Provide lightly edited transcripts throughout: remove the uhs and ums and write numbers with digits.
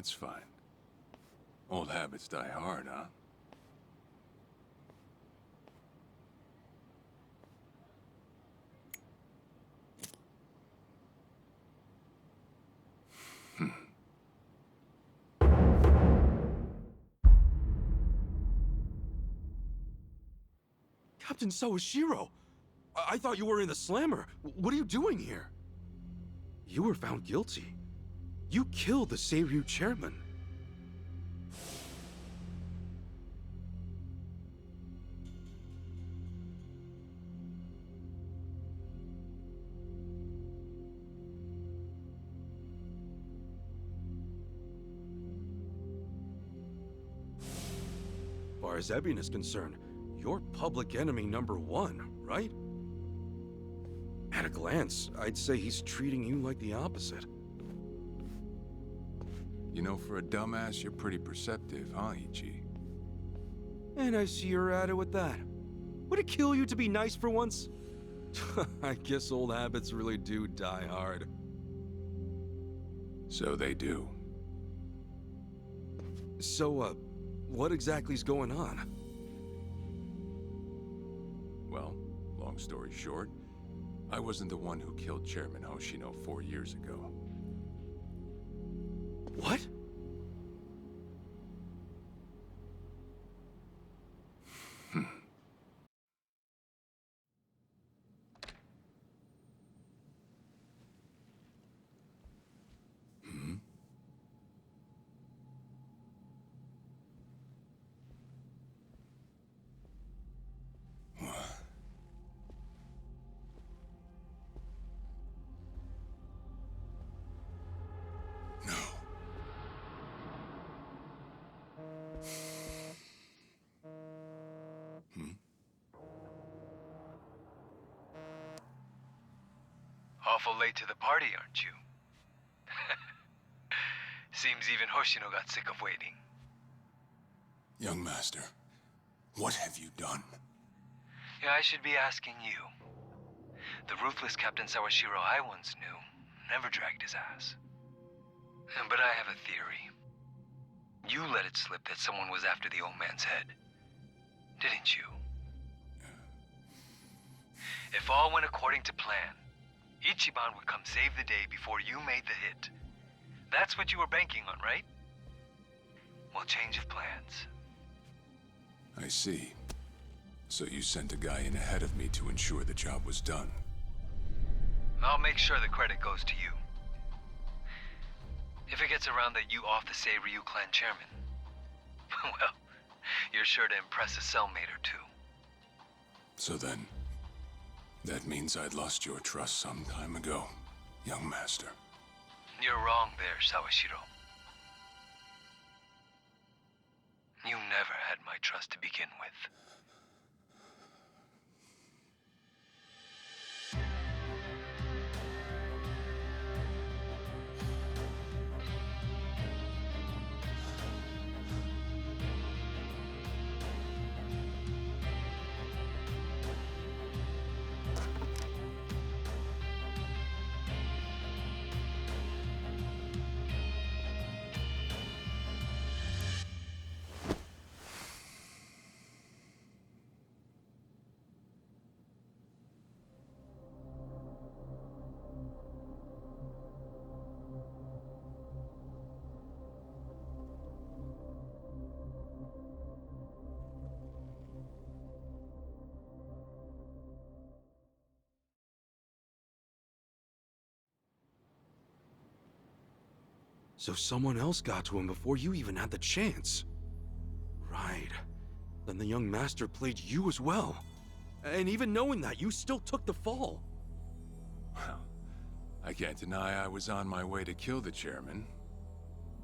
That's fine. Old habits die hard, huh? Captain Sawashiro! I thought you were in the slammer. What are you doing here? You were found guilty. You killed the Seiryu chairman. As far as Ebion is concerned, you're public enemy #1, right? At a glance, I'd say he's treating you like the opposite. You know, for a dumbass, you're pretty perceptive, huh, Ichi? And I see you're at it with that. Would it kill you to be nice for once? I guess old habits really do die hard. So they do. So, what exactly's going on? Well, long story short, I wasn't the one who killed Chairman Hoshino 4 years ago. What? Awful late to the party, aren't you? Seems even Hoshino got sick of waiting. Young master, what have you done? Yeah, I should be asking you. The ruthless Captain Sawashiro I once knew never dragged his ass. But I have a theory. You let it slip that someone was after the old man's head, didn't you? If all went according to plan, Ichiban would come save the day before you made the hit. That's what you were banking on, right? Well, change of plans. I see. So you sent a guy in ahead of me to ensure the job was done. I'll make sure the credit goes to you. If it gets around that you off the Seiryu clan chairman, well, you're sure to impress a cellmate or two. So then, that means I'd lost your trust some time ago, young master. You're wrong there, Sawashiro. You never had my trust to begin with. So someone else got to him before you even had the chance. Right. Then the young master played you as well. And even knowing that, you still took the fall. Well, I can't deny I was on my way to kill the chairman.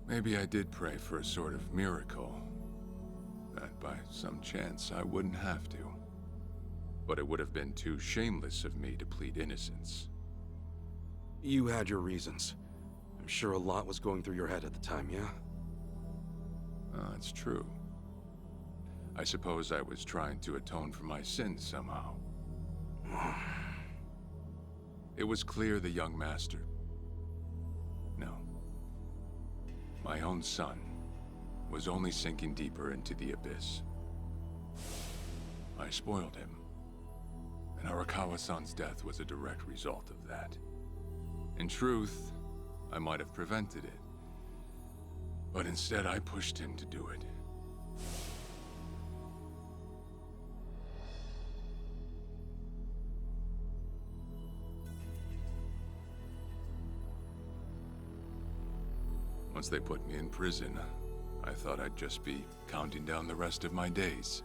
Maybe I did pray for a sort of miracle. That by some chance I wouldn't have to. But it would have been too shameless of me to plead innocence. You had your reasons. I'm sure a lot was going through your head at the time, yeah? That's true. I suppose I was trying to atone for my sins somehow. It was clear the young master... No. my own son, was only sinking deeper into the abyss. I spoiled him, and Arakawa-san's death was a direct result of that. In truth, I might have prevented it, but instead I pushed him to do it. Once they put me in prison, I thought I'd just be counting down the rest of my days.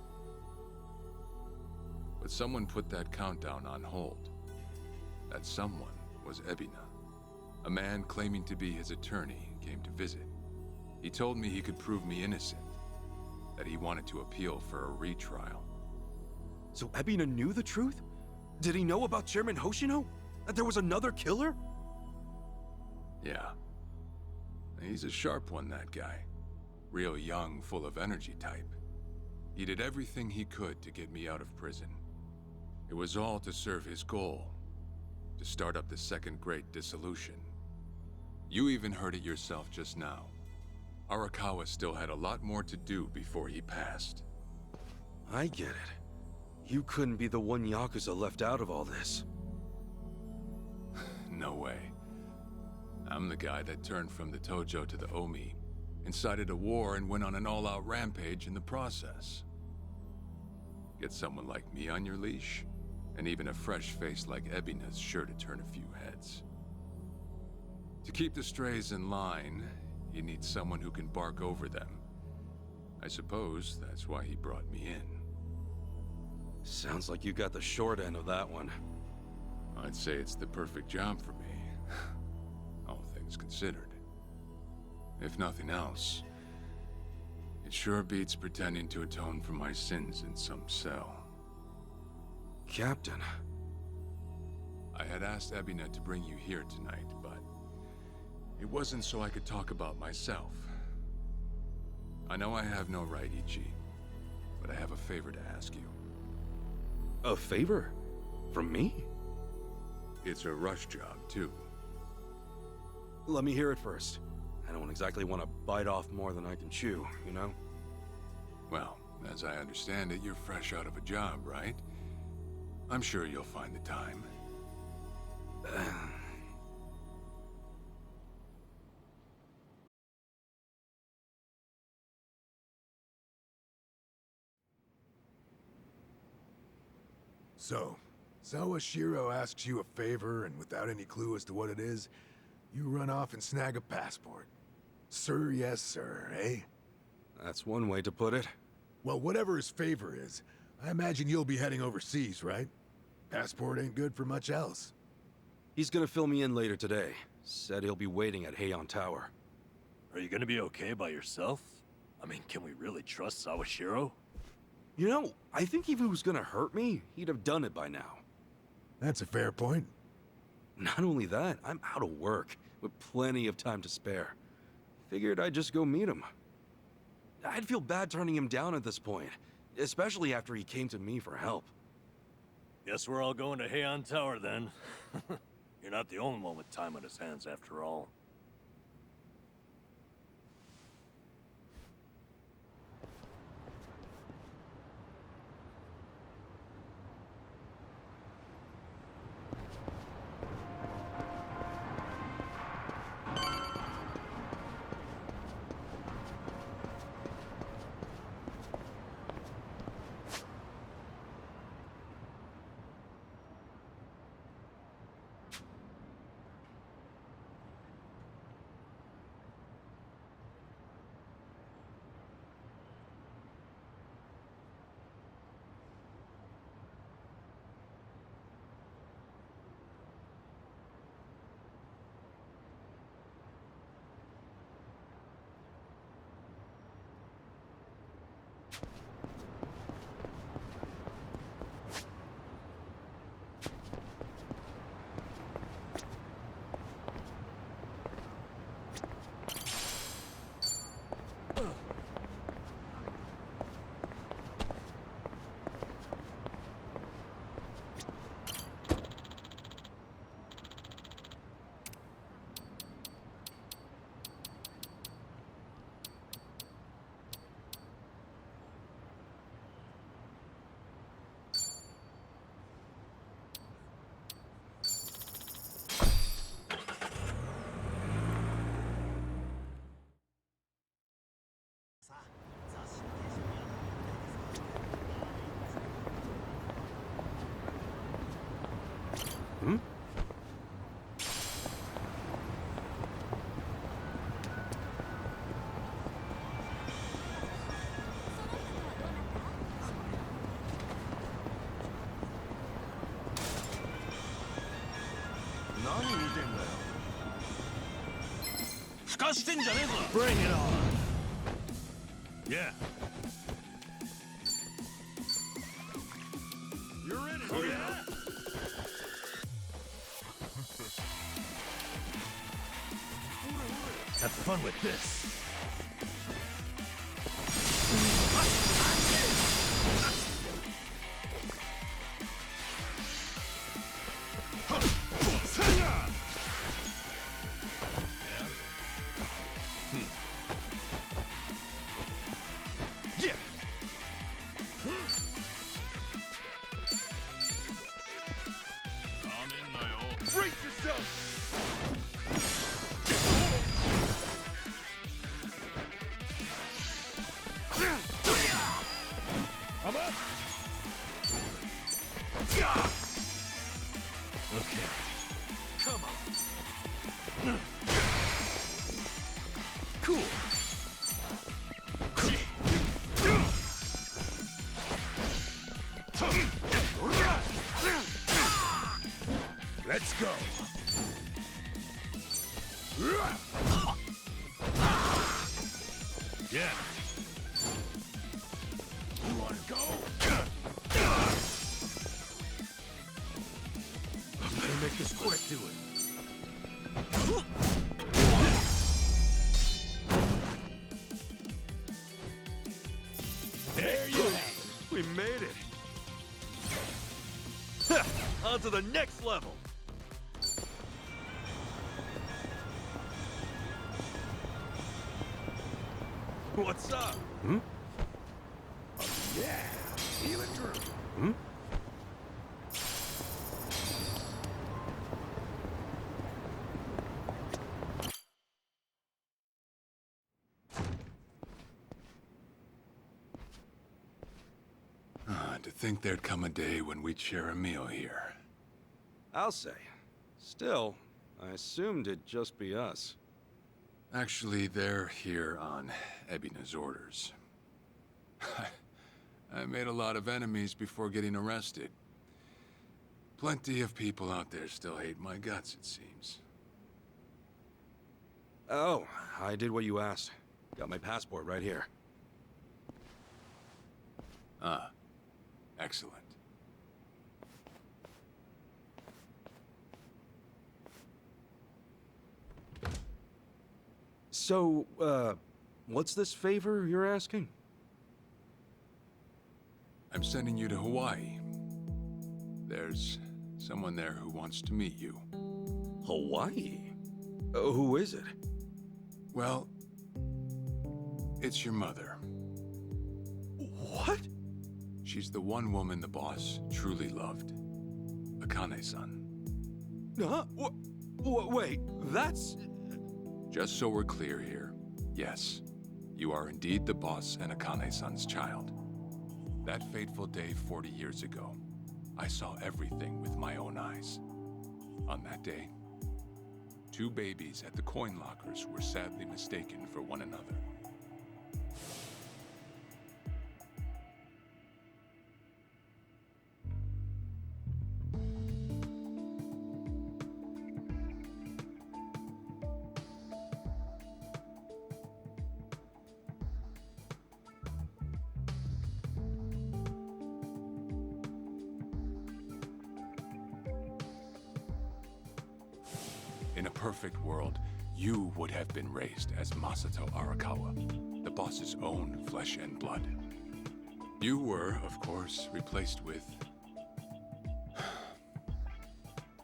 But someone put that countdown on hold. That someone was Ebina. A man claiming to be his attorney came to visit. He told me he could prove me innocent, that he wanted to appeal for a retrial. So Ebina knew the truth? Did he know about Chairman Hoshino? That there was another killer? Yeah. He's a sharp one, that guy. Real young, full of energy type. He did everything he could to get me out of prison. It was all to serve his goal, to start up the Second Great Dissolution. You even heard it yourself just now. Arakawa still had a lot more to do before he passed. I get it. You couldn't be the one Yakuza left out of all this. No way. I'm the guy that turned from the Tojo to the Omi, incited a war and went on an all-out rampage in the process. Get someone like me on your leash, and even a fresh face like Ebina's sure to turn a few heads. To keep the strays in line, you need someone who can bark over them. I suppose that's why he brought me in. Sounds like you got the short end of that one. I'd say it's the perfect job for me. All things considered. If nothing else, it sure beats pretending to atone for my sins in some cell. Captain. I had asked Ebina to bring you here tonight, but it wasn't so I could talk about myself. I know I have no right, Ichi, but I have a favor to ask you. A favor? From me? It's a rush job, too. Let me hear it first. I don't exactly want to bite off more than I can chew, you know? Well, as I understand it, you're fresh out of a job, right? I'm sure you'll find the time. So, Sawashiro asks you a favor, and without any clue as to what it is, you run off and snag a passport. Sir, yes, sir, eh? That's one way to put it. Well, whatever his favor is, I imagine you'll be heading overseas, right? Passport ain't good for much else. He's gonna fill me in later today. Said he'll be waiting at Heian Tower. Are you gonna be okay by yourself? I mean, can we really trust Sawashiro? You know, I think if he was gonna hurt me, he'd have done it by now. That's a fair point. Not only that, I'm out of work, with plenty of time to spare. Figured I'd just go meet him. I'd feel bad turning him down at this point, especially after he came to me for help. Guess we're all going to Heian Tower then. You're not the only one with time on his hands after all. Bring it on. Yeah. You're in it. Oh, yeah? Have fun with this. Brace yourself! I'm up. Okay. Come on. Cool. Let's go! Yeah. You wanna go? I'm gonna make this quick. Do it. There you have it. We made it. On to the next level. What's up? Yeah! Feel it through. To think there'd come a day when we'd share a meal here. I'll say. Still, I assumed it'd just be us. Actually, they're here on Ebina's orders. I made a lot of enemies before getting arrested. Plenty of people out there still hate my guts, it seems. Oh, I did what you asked. Got my passport right here. Ah, excellent. So, what's this favor you're asking? I'm sending you to Hawaii. There's someone there who wants to meet you. Hawaii? Who is it? Well, it's your mother. What? She's the one woman the boss truly loved. Akane-san. Huh? Wait, that's... Just so we're clear here, yes, you are indeed the boss and Akane-san's child. That fateful day 40 years ago, I saw everything with my own eyes. On that day, 2 babies at the coin lockers were sadly mistaken for one another. In a perfect world, you would have been raised as Masato Arakawa, the boss's own flesh and blood. You were, of course, replaced with...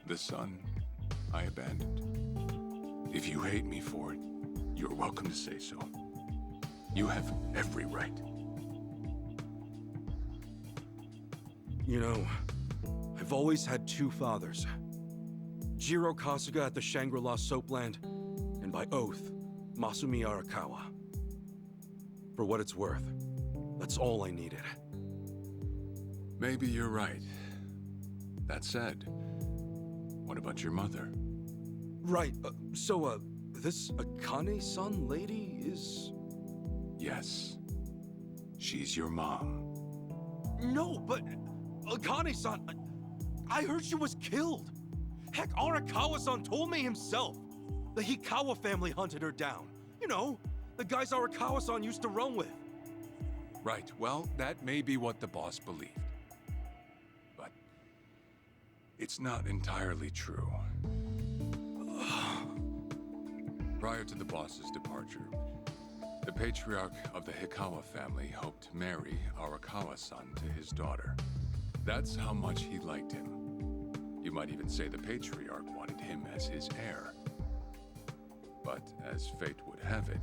the son I abandoned. If you hate me for it, you're welcome to say so. You have every right. You know, I've always had 2 fathers. Jiro Kasuga at the Shangri-La Soapland, and by oath, Masumi Arakawa. For what it's worth, that's all I needed. Maybe you're right. That said, what about your mother? Right, this Akane-san lady is... Yes. She's your mom. No, but... Akane-san... I heard she was killed! Heck, Arakawa-san told me himself! The Hikawa family hunted her down. You know, the guys Arakawa-san used to roam with. Right, well, that may be what the boss believed. But it's not entirely true. Prior to the boss's departure, the patriarch of the Hikawa family hoped to marry Arakawa-san to his daughter. That's how much he liked him. You might even say the patriarch wanted him as his heir. But as fate would have it,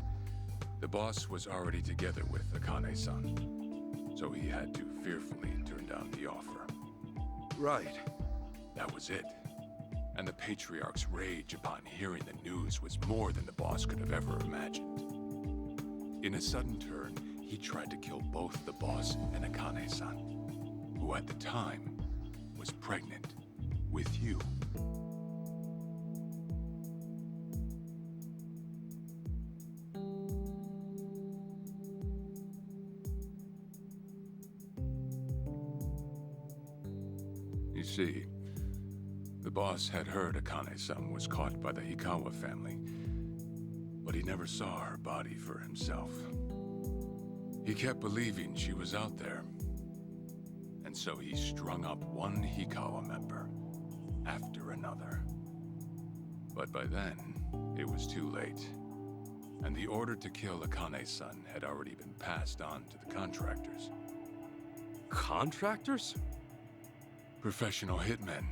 the boss was already together with Akane-san, so he had to fearfully turn down the offer. Right. That was it. And the patriarch's rage upon hearing the news was more than the boss could have ever imagined. In a sudden turn, he tried to kill both the boss and Akane-san, who at the time was pregnant with you. You see, the boss had heard Akane-san was caught by the Hikawa family, but he never saw her body for himself. He kept believing she was out there, and so he strung up one Hikawa member after another. But by then, it was too late, and the order to kill Akane-san had already been passed on to the contractors. Contractors? Professional hitmen.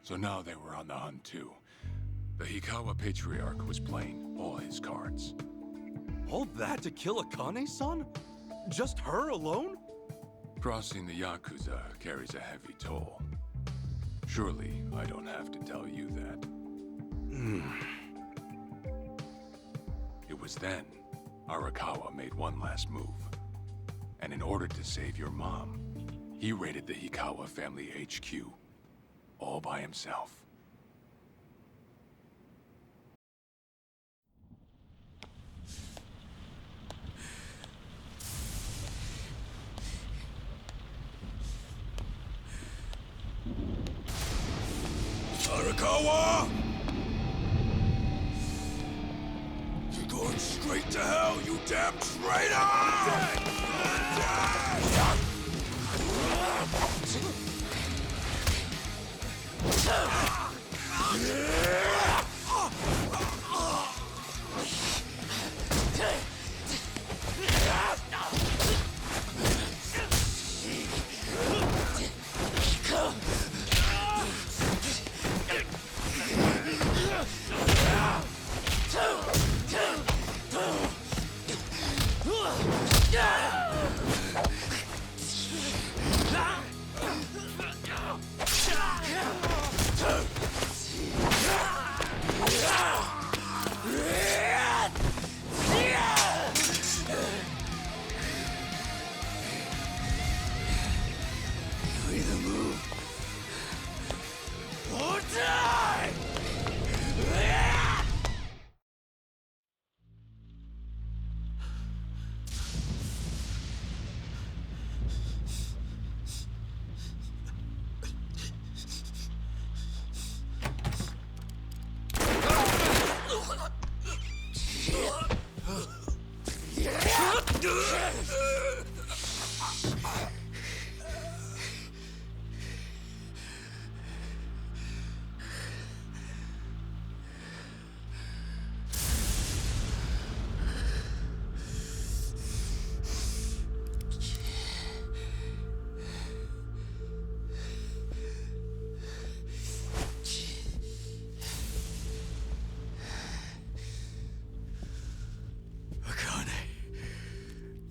So now they were on the hunt too. The Hikawa Patriarch was playing all his cards. All that to kill Akane-san? Just her alone? Crossing the Yakuza carries a heavy toll. Surely I don't have to tell you that. It was then Arakawa made one last move. And in order to save your mom, he raided the Hikawa family HQ, all by himself. Arakawa! You're going straight to hell, you damn traitor!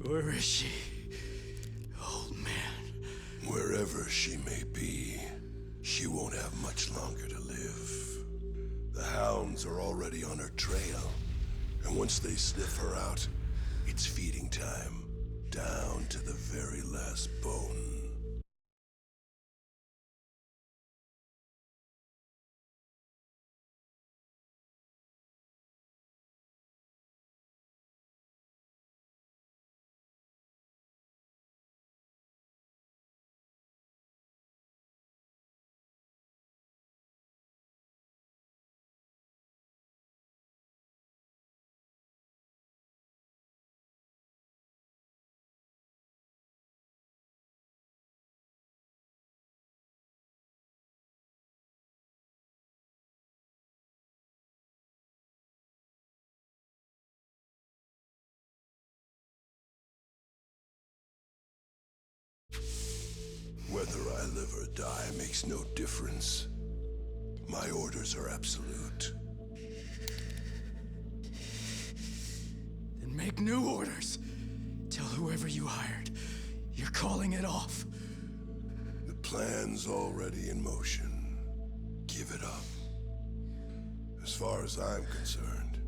Where is she? Old man. Wherever she may be, she won't have much longer to live. The hounds are already on her trail, and once they sniff her out, it's feeding time, down to the very last bone. live or die makes no difference. My orders are absolute. Then make new orders. Tell whoever you hired, you're calling it off. The plan's already in motion. Give it up. As far as I'm concerned,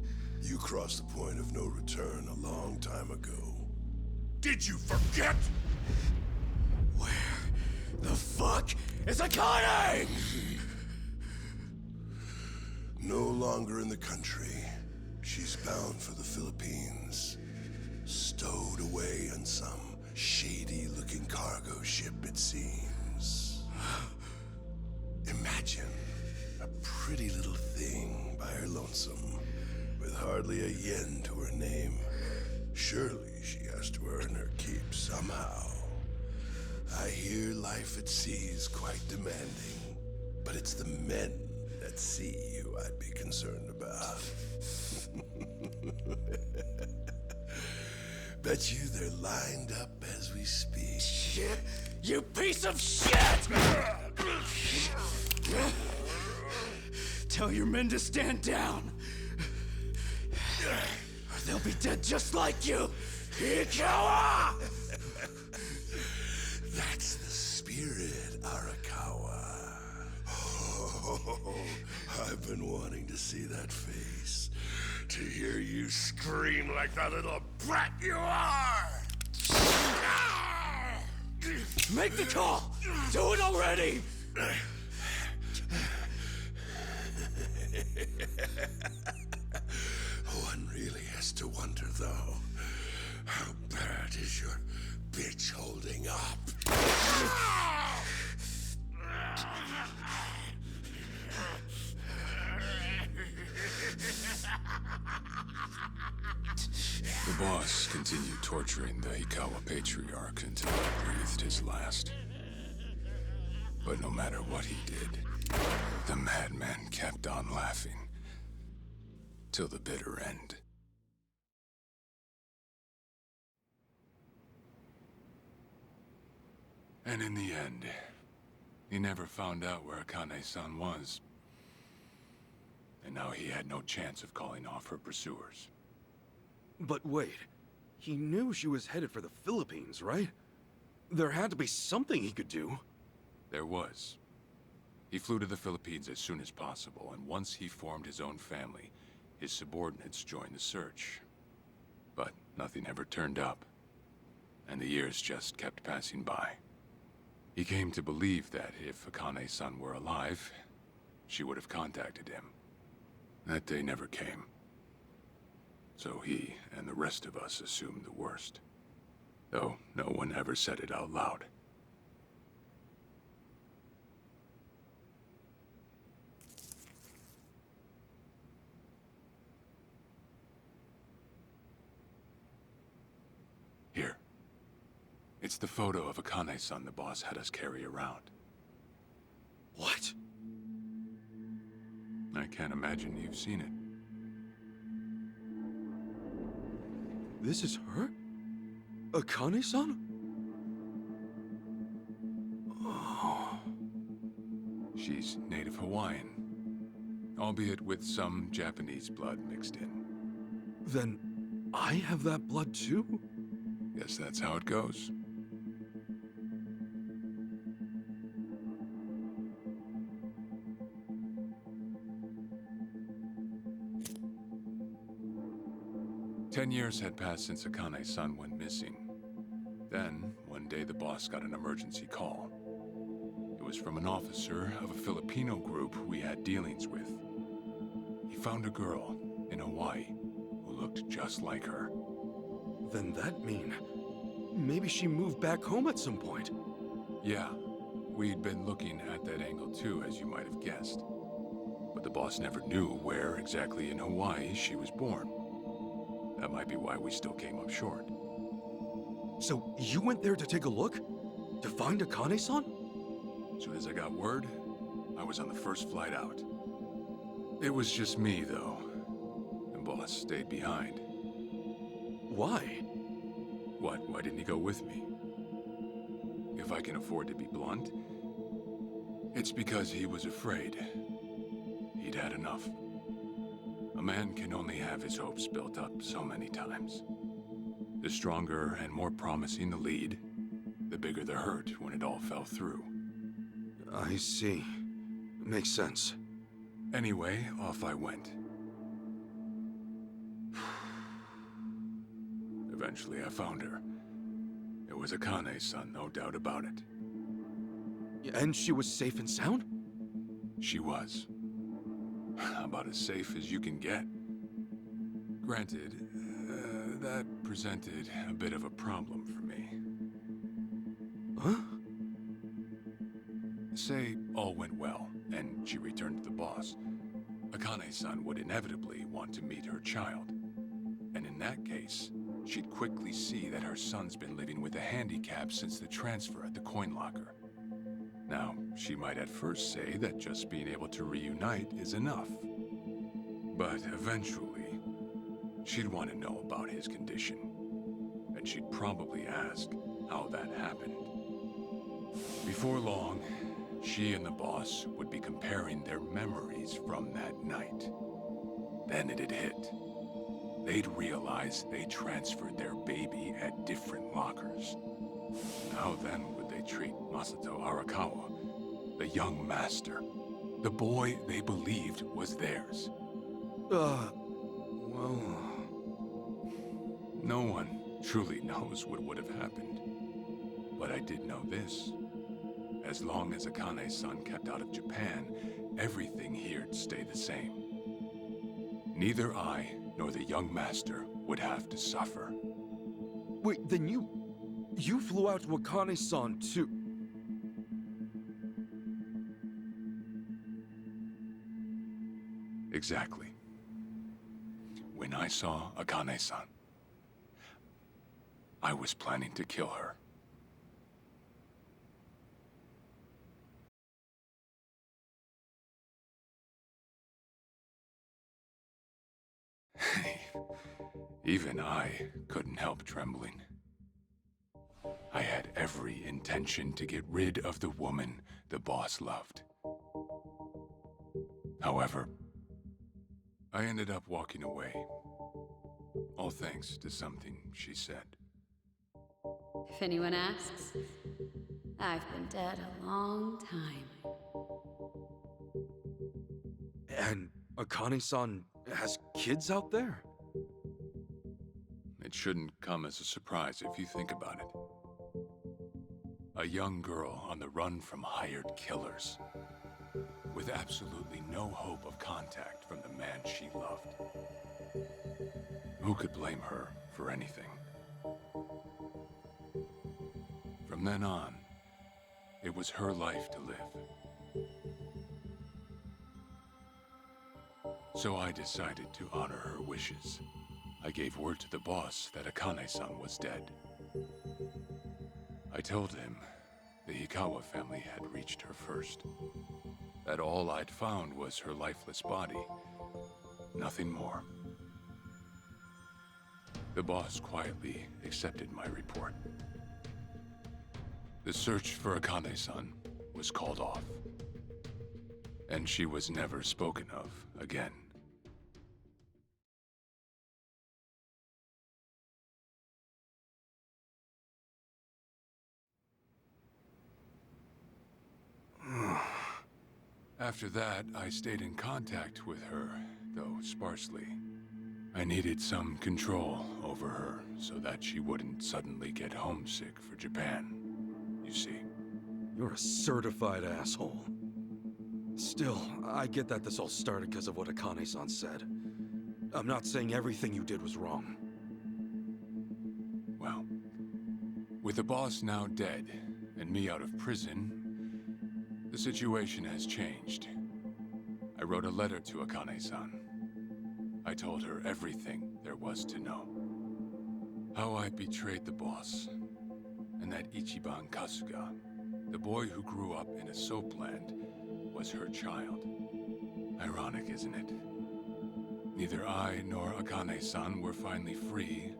you crossed the point of no return a long time ago. Did you forget? Where the fuck is Akane? No longer in the country. She's bound for the Philippines. Stowed away on some shady-looking cargo ship, it seems. Imagine a pretty little thing by her lonesome, with hardly a yen to her name. Surely she has to earn her keep somehow. I hear life at sea is quite demanding, but it's the men at sea who I'd be concerned about. Bet you they're lined up as we speak. Shit! You piece of shit! Tell your men to stand down. Or they'll be dead just like you. Ikawa! That's the spirit, Arakawa. Oh, I've been wanting to see that face. To hear you scream like the little brat you are! Make the call! Do it already! One really has to wonder, though, how bad is your bitch holding up? The boss continued torturing the Hikawa patriarch until he breathed his last. But no matter what he did, the madman kept on laughing. Till the bitter end. And in the end, he never found out where Akane-san was. And now he had no chance of calling off her pursuers. But wait, he knew she was headed for the Philippines, right? There had to be something he could do. There was. He flew to the Philippines as soon as possible, and once he formed his own family, his subordinates joined the search. But nothing ever turned up, and the years just kept passing by. He came to believe that if Akane-san were alive, she would have contacted him. That day never came. So he and the rest of us assumed the worst. Though no one ever said it out loud. Here. It's the photo of Akane-san the boss had us carry around. What? I can't imagine you've seen it. This is her? Akane-san? Oh. She's native Hawaiian, albeit with some Japanese blood mixed in. Then I have that blood too? Guess that's how it goes. Ten years had passed since Akane-san went missing. Then, one day the boss got an emergency call. It was from an officer of a Filipino group we had dealings with. He found a girl in Hawaii who looked just like her. Then that mean maybe she moved back home at some point. Yeah, we'd been looking at that angle too, as you might have guessed. But the boss never knew where exactly in Hawaii she was born. That might be why we still came up short. So you went there to take a look? To find Akane-san? As soon as I got word, I was on the first flight out. It was just me, though. The boss stayed behind. Why? What? Why didn't he go with me? If I can afford to be blunt, It's because he was afraid. He'd had enough. A man can only have his hopes built up so many times. The stronger and more promising the lead, the bigger the hurt when it all fell through. I see. Makes sense. Anyway, off I went. Eventually, I found her. It was Akane's son, no doubt about it. And she was safe and sound? She was. About as safe as you can get. Granted, that presented a bit of a problem for me. Huh? Say all went well, and she returned to the boss. Akane's son would inevitably want to meet her child. And in that case, she'd quickly see that her son's been living with a handicap since the transfer at the coin locker. Now, she might at first say that just being able to reunite is enough. But eventually, she'd want to know about his condition. And she'd probably ask how that happened. Before long, she and the boss would be comparing their memories from that night. Then it'd hit. They'd realize they transferred their baby at different lockers. How then would they treat Masato Arakawa, the young master, the boy they believed was theirs? Well... No one truly knows what would have happened. But I did know this. As long as Akane's son kept out of Japan, everything here'd stay the same. Neither I nor the young master would have to suffer. Wait, then you flew out to Akane-san too? Exactly. When I saw Akane-san, I was planning to kill her. Even I couldn't help trembling. I had every intention to get rid of the woman the boss loved. However, I ended up walking away, all thanks to something she said. If anyone asks, I've been dead a long time. And Akane-san has kids out there? It shouldn't come as a surprise if you think about it. A young girl on the run from hired killers, with absolutely no hope of contact from the man she loved. Who could blame her for anything? From then on, it was her life to live. So I decided to honor her wishes. I gave word to the boss that Akane-san was dead. I told him the Hikawa family had reached her first. That all I'd found was her lifeless body. Nothing more. The boss quietly accepted my report. The search for Akane-san was called off. And she was never spoken of again. After that, I stayed in contact with her, though sparsely. I needed some control over her so that she wouldn't suddenly get homesick for Japan, you see. You're a certified asshole. Still, I get that this all started because of what Akane-san said. I'm not saying everything you did was wrong. Well, with the boss now dead and me out of prison, the situation has changed. I wrote a letter to Akane-san. I told her everything there was to know. How I betrayed the boss, and that Ichiban Kasuga, the boy who grew up in a soapland, was her child. Ironic, isn't it? Neither I nor Akane-san were finally free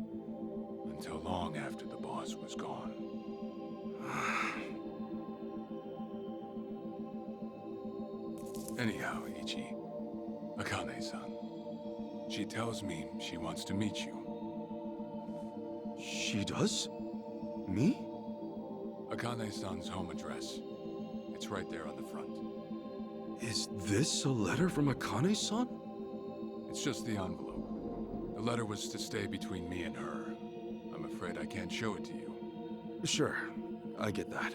until long after the boss was gone. Anyhow, Ichi, Akane-san. She tells me she wants to meet you. She does? Me? Akane-san's home address. It's right there on the front. Is this a letter from Akane-san? It's just the envelope. The letter was to stay between me and her. I'm afraid I can't show it to you. Sure, I get that.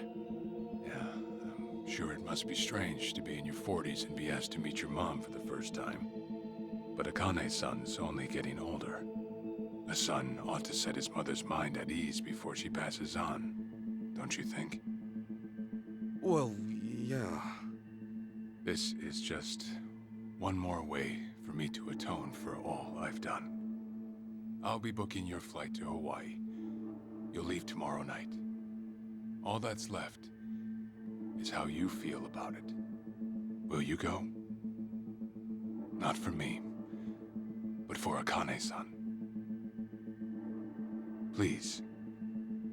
Yeah, I'm sure it must be strange to be in your 40s and be asked to meet your mom for the first time. But Akane-san's only getting older. A son ought to set his mother's mind at ease before she passes on, don't you think? Well, yeah. This is just one more way for me to atone for all I've done. I'll be booking your flight to Hawaii. You'll leave tomorrow night. All that's left is how you feel about it. Will you go? Not for me, but for Akane-san. Please,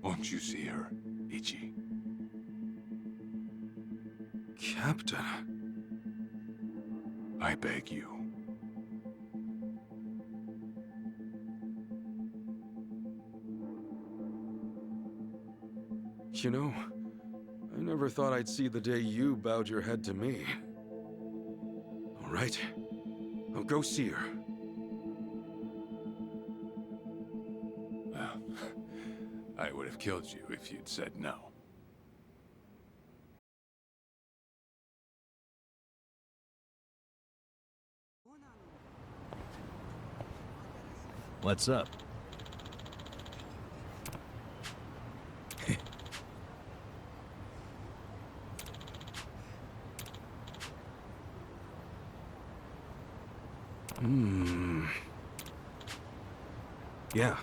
won't you see her, Ichi? Captain. I beg you. You know, I never thought I'd see the day you bowed your head to me. All right, I'll go see her. Well, I would have killed you if you'd said no. What's up? Yeah.